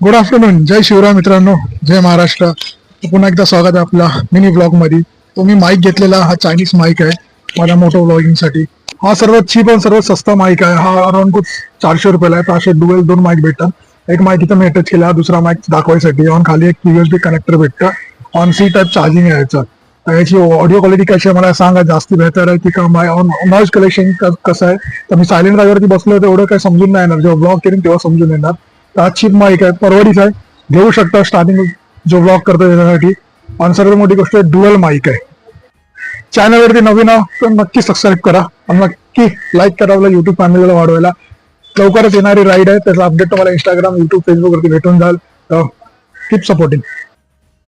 Good afternoon. जय शिवराय मित्रांनो, जय महाराष्ट्र. पुन्हा एकदा स्वागत आहे आपला मिनी ब्लॉग मध्ये. तो मी माईक घेतलेला हा चायनीज माईक आहे माझ्या मोठो ब्लॉगिंग साठी. हा सर्वात चीप आणि सर्वात सस्ता माईक आहे. हा अराउंड कुछ 400 रुपयाला आहे. असे दोन माईक भेटतात. एक माईक इथं मी अटॅच केला, दुसरा माईक दाखवायसाठी. ऑन खाली एक USB कनेक्टर भेटतं. ऑन सी टाईप चार्जिंग आहे याचं. याची ऑडिओ क्वालिटी कशी आहे मला सांगा, जास्ती बेहतर आहे की का नॉइज कलेक्शन कसं आहे. तर मी सायलेंट जागेवरती बसलो तर एवढं काही समजून नाही येणार, जेव्हा ब्लॉग करेन तेव्हा समजून येणार. हा चीप माईक आहे, परवडीच आहे, घेऊ शकता स्टार्टिंग जो ब्लॉग करतो त्याच्यासाठी. आणि सर्वात मोठी गोष्ट डुअल माईक आहे. चॅनलवरती नवीन आहो तर नक्की सबस्क्राईब करा आणि नक्की लाईक करा आपल्या युट्यूब फॅमिलीला वाढवायला. लवकरच येणारी राईड आहे, त्याचा अपडेट तुम्हाला इंस्टाग्राम, युट्यूब, फेसबुक वरती भेटून जाईल. Keep supporting.